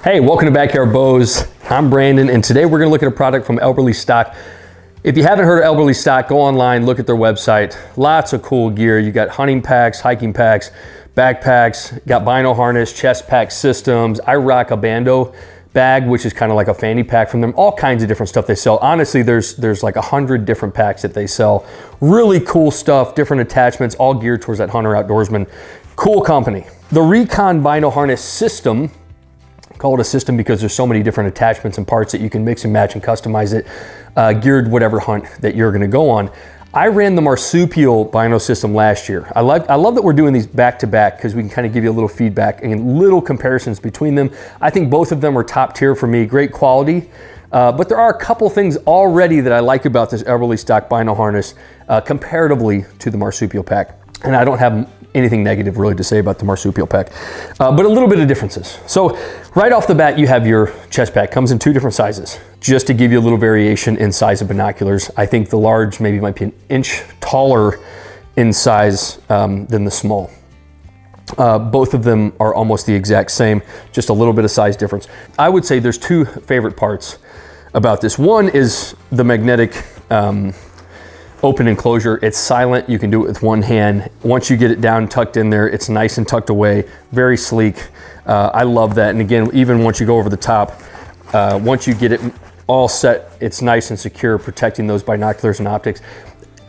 Hey, welcome to Backyard Bows. I'm Brandon, and today we're gonna look at a product from Elberly Stock. If you haven't heard of Elberly Stock, go online, look at their website. Lots of cool gear. You got hunting packs, hiking packs, backpacks, got bino harness, chest pack systems. I rock a Bando bag, which is kind of like a fanny pack from them. All kinds of different stuff they sell. Honestly, there's like 100 different packs that they sell. Really cool stuff, different attachments, all geared towards that hunter outdoorsman. Cool company. The Recon bino harness system, call it a system because there's so many different attachments and parts that you can mix and match and customize it, geared whatever hunt that you're gonna go on. I ran the Marsupial bino system last year. I love that we're doing these back to back because we can kind of give you a little feedback and little comparisons between them. I think both of them are top tier for me, great quality. But there are a couple things already that I like about this Elberly Stock bino harness comparatively to the Marsupial pack. And I don't have anything negative really to say about the Marsupial pack, but a little bit of differences. So right off the bat, you have your chest pack. Comes in two different sizes, just to give you a little variation in size of binoculars. I think the large maybe might be an inch taller in size than the small. Both of them are almost the exact same, just a little bit of size difference. I would say there's two favorite parts about this. One is the magnetic open enclosure. It's silent. You can do it with one hand. Once you get it down, tucked in there, it's nice and tucked away, very sleek. I love that. And again, even once you go over the top, once you get it all set, it's nice and secure, protecting those binoculars and optics.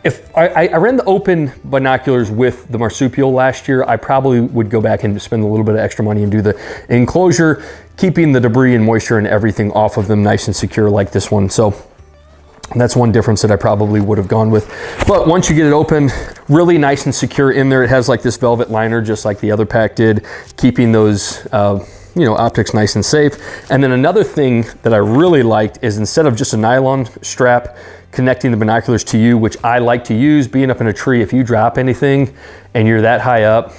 If I ran the open binoculars with the Marsupial last year, I probably would go back and spend a little bit of extra money and do the enclosure, keeping the debris and moisture and everything off of them nice and secure like this one. So that's one difference that I probably would have gone with. But once you get it open, really nice and secure in there. It has like this velvet liner, just like the other pack did, keeping those optics nice and safe. And then another thing that I really liked is instead of just a nylon strap connecting the binoculars to you, which I like to use, being up in a tree, if you drop anything and you're that high up,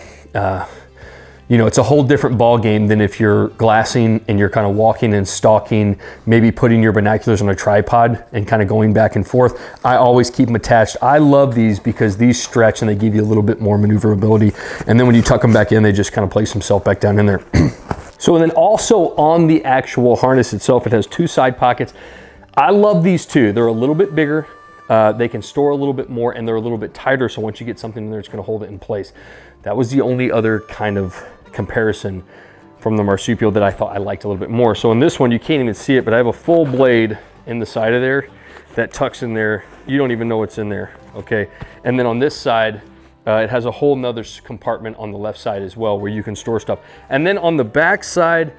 it's a whole different ball game than if you're glassing and you're kind of walking and stalking, maybe putting your binoculars on a tripod and kind of going back and forth. I always keep them attached. I love these because these stretch and they give you a little bit more maneuverability. And then when you tuck them back in, they just kind of place themselves back down in there. So then also on the actual harness itself, it has two side pockets. I love these two. They're a little bit bigger. They can store a little bit more and they're a little bit tighter. So once you get something in there, it's gonna hold it in place. That was the only other kind of comparison from the Marsupial that I thought I liked a little bit more. So in this one, you can't even see it, but I have a full blade in the side of there that tucks in there. You don't even know what's in there, okay? And then on this side, it has a whole nother compartment on the left side as well where you can store stuff. And then on the back side,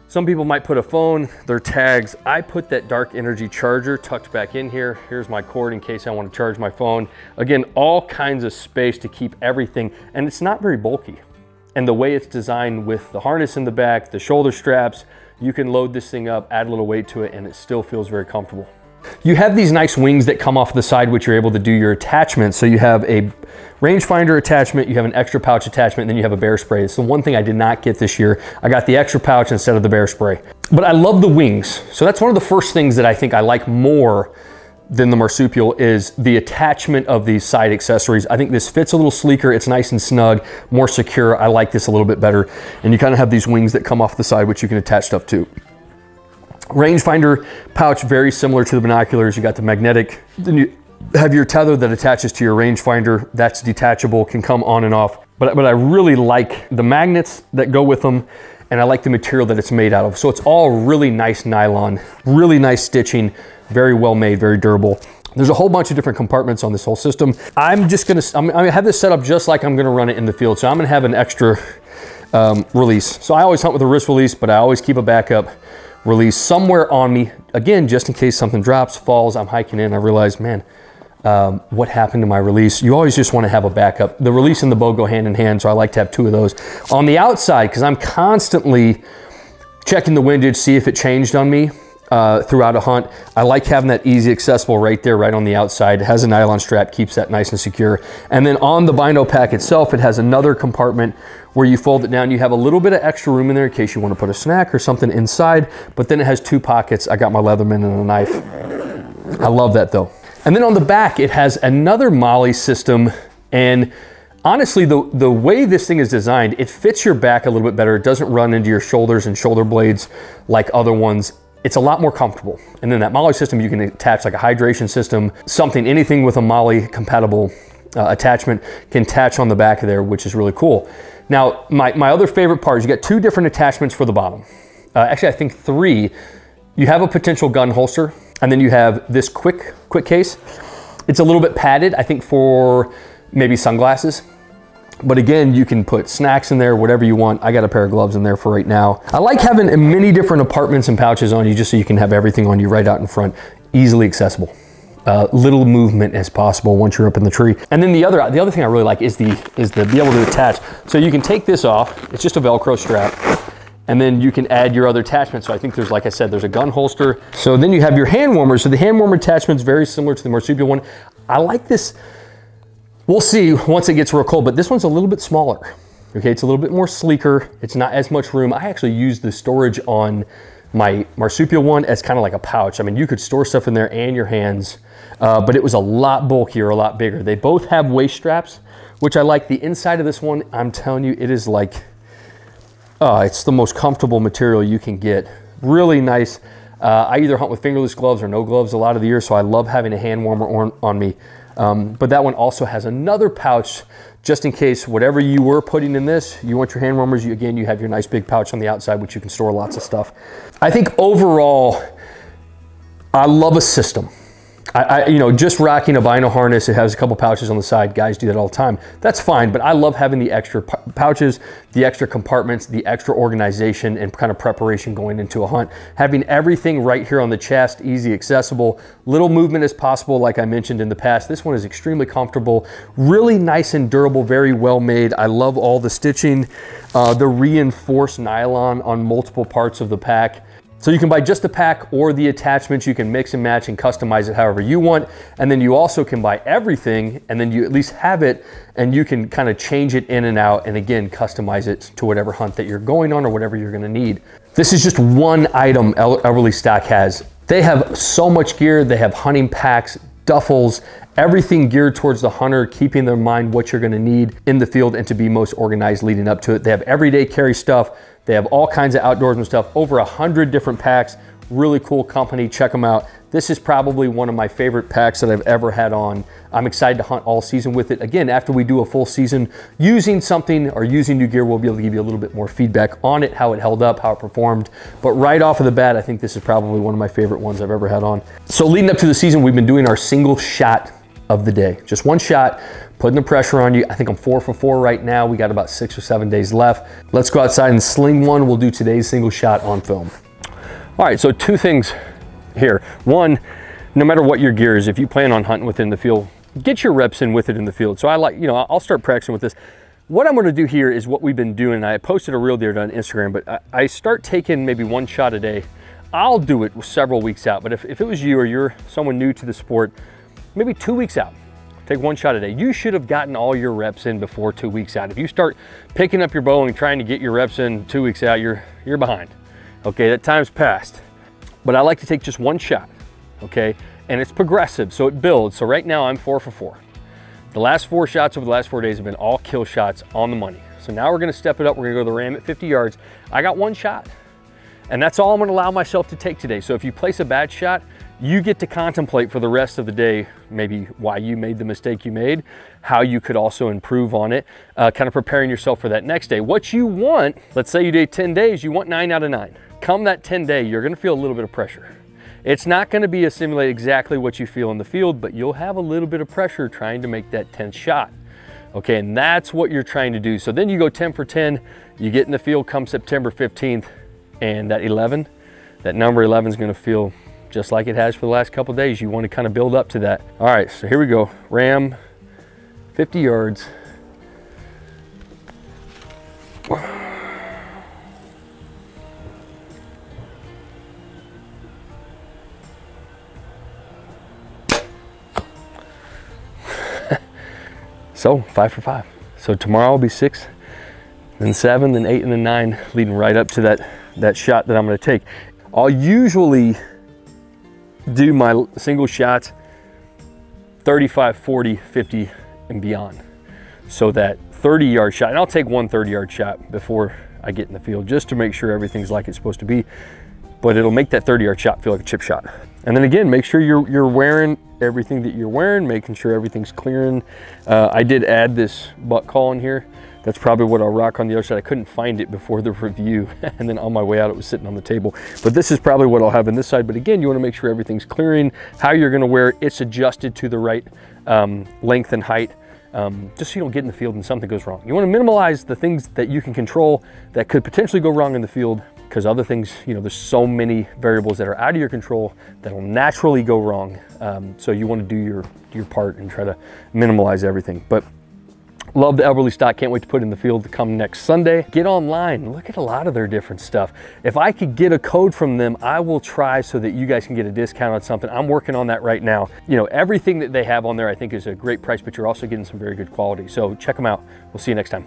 some people might put a phone, their tags. I put that dark energy charger tucked back in here. Here's my cord in case I want to charge my phone. Again, all kinds of space to keep everything, and it's not very bulky. And the way it's designed with the harness in the back, the shoulder straps, you can load this thing up, add a little weight to it, and it still feels very comfortable. You have these nice wings that come off the side, which you're able to do your attachments. So you have a rangefinder attachment, you have an extra pouch attachment, and then you have a bear spray. It's the one thing I did not get this year. I got the extra pouch instead of the bear spray. But I love the wings. So that's one of the first things that I think I like more than the Marsupial is the attachment of these side accessories. I think this fits a little sleeker. It's nice and snug, more secure. I like this a little bit better. And you kind of have these wings that come off the side, which you can attach stuff to. Rangefinder pouch, very similar to the binoculars. You got the magnetic, then you have your tether that attaches to your rangefinder. That's detachable, can come on and off. But I really like the magnets that go with them, and I like the material that it's made out of. So it's all really nice nylon, really nice stitching, very well made, very durable. There's a whole bunch of different compartments on this whole system. I'm gonna have this set up just like I'm gonna run it in the field. So I'm gonna have an extra release. So I always hunt with a wrist release, but I always keep a backup release somewhere on me. Again, just in case something drops, falls, I'm hiking in, I realize, man, what happened to my release? You always just wanna have a backup. The release and the bow go hand in hand, so I like to have two of those. On the outside, because I'm constantly checking the windage, see if it changed on me. Throughout a hunt, I like having that easy accessible right there, right on the outside. It has a nylon strap, keeps that nice and secure. And then on the bino pack itself, it has another compartment where you fold it down. You have a little bit of extra room in there in case you want to put a snack or something inside, but then it has two pockets. I got my Leatherman and a knife. I love that though. And then on the back, it has another MOLLE system, and honestly, the way this thing is designed, it fits your back a little bit better. It doesn't run into your shoulders and shoulder blades like other ones. It's a lot more comfortable. And then that MOLLE system, you can attach like a hydration system, anything with a MOLLE compatible attachment can attach on the back of there, which is really cool. Now, my other favorite part is you got 2 different attachments for the bottom. Actually, I think 3. You have a potential gun holster, and then you have this quick case. It's a little bit padded, I think for maybe sunglasses. But again, you can put snacks in there, whatever you want. I got a pair of gloves in there for right now. I like having many different compartments and pouches on you just so you can have everything on you right out in front, easily accessible. Little movement as possible once you're up in the tree. And then the other thing I really like is the be able to attach. So you can take this off, it's just a Velcro strap, and then you can add your other attachments. So I think there's, like I said, there's a gun holster. So then you have your hand warmer. So the hand warmer attachment is very similar to the marsupial one. I like this. We'll see once it gets real cold, but this one's a little bit smaller. Okay, it's a little bit more sleeker. It's not as much room. I actually use the storage on my marsupial one as kind of like a pouch. I mean, you could store stuff in there and your hands, but it was a lot bulkier, a lot bigger. They both have waist straps, which I like. The inside of this one, I'm telling you, it is like, it's the most comfortable material you can get. Really nice. I either hunt with fingerless gloves or no gloves a lot of the year, so I love having a hand warmer on me. But that one also has another pouch just in case whatever you were putting in this, you want your hand warmers, you have your nice big pouch on the outside, which you can store lots of stuff. I think overall, I love a system. Just rocking a vinyl harness, it has a couple pouches on the side. Guys do that all the time. That's fine, but I love having the extra pouches, the extra compartments, the extra organization and kind of preparation going into a hunt. Having everything right here on the chest, easy, accessible, little movement as possible, like I mentioned in the past. This one is extremely comfortable, really nice and durable, very well made. I love all the stitching, the reinforced nylon on multiple parts of the pack. So you can buy just the pack or the attachments. You can mix and match and customize it however you want. And then you also can buy everything and then you at least have it and you can kind of change it in and out and again, customize it to whatever hunt that you're going on or whatever you're gonna need. This is just one item Elberly Stock has. They have so much gear. They have hunting packs, duffels, everything geared towards the hunter, keeping in mind what you're gonna need in the field and to be most organized leading up to it. They have everyday carry stuff. They have all kinds of outdoorsman stuff, over 100 different packs. Really cool company, check them out. This is probably one of my favorite packs that I've ever had on. I'm excited to hunt all season with it. Again, after we do a full season using something or using new gear, we'll be able to give you a little bit more feedback on it, how it held up, how it performed. But right off of the bat, I think this is probably one of my favorite ones I've ever had on. So leading up to the season, we've been doing our single shot of the day. Just one shot, putting the pressure on you. I think I'm 4 for 4 right now. We got about 6 or 7 days left. Let's go outside and sling one. We'll do today's single shot on film. All right, so 2 things here. One, no matter what your gear is, if you plan on hunting within the field, get your reps in with it in the field. So I'll start practicing with this. What I'm gonna do here is what we've been doing. I posted a reel the other day on Instagram, but I start taking maybe 1 shot a day. I'll do it several weeks out, but if it was you or you're someone new to the sport, maybe 2 weeks out. Take 1 shot a day. You should have gotten all your reps in before 2 weeks out. If you start picking up your bow and trying to get your reps in 2 weeks out, you're behind. Okay, that time's passed. But I like to take just 1 shot, okay? And it's progressive, so it builds. So right now I'm 4 for 4. The last 4 shots over the last 4 days have been all kill shots on the money. So now we're gonna step it up. We're gonna go to the ram at 50 yards. I got 1 shot. And that's all I'm gonna allow myself to take today. So if you place a bad shot, you get to contemplate for the rest of the day, maybe why you made the mistake you made, how you could also improve on it, kind of preparing yourself for that next day. What you want, let's say you did 10 days, you want 9 out of 9. Come that 10 day, you're gonna feel a little bit of pressure. It's not gonna be a simulate exactly what you feel in the field, but you'll have a little bit of pressure trying to make that 10th shot. Okay, and that's what you're trying to do. So then you go 10 for 10, you get in the field come September 15th, and that 11, that number 11 is gonna feel just like it has for the last couple of days. You want to kind of build up to that. All right, so here we go. Ram, 50 yards. So 5 for 5. So tomorrow will be 6, then 7, then 8, and then 9, leading right up to that shot that I'm going to take. I'll usually do my single shots 35, 40, 50 and beyond. So that 30-yard shot, and I'll take one 30-yard shot before I get in the field just to make sure everything's like it's supposed to be, but it'll make that 30-yard shot feel like a chip shot. And then again, make sure you're wearing everything that you're wearing, making sure everything's clearing. I did add this butt call in here. That's probably what I'll rock on the other side. I couldn't find it before the review, and then on my way out, it was sitting on the table. But this is probably what I'll have on this side. But again, you wanna make sure everything's clearing, how you're gonna wear it, it's adjusted to the right length and height, just so you don't get in the field and something goes wrong. You wanna minimize the things that you can control that could potentially go wrong in the field, because other things, you know, there's so many variables that are out of your control that will naturally go wrong. So you wanna do your part and try to minimize everything. But love the Elberly stock, can't wait to put it in the field to come next Sunday. Get online, look at a lot of their different stuff. If I could get a code from them, I will try so that you guys can get a discount on something. I'm working on that right now. You know, everything that they have on there I think is a great price, but you're also getting some very good quality. So check them out. We'll see you next time.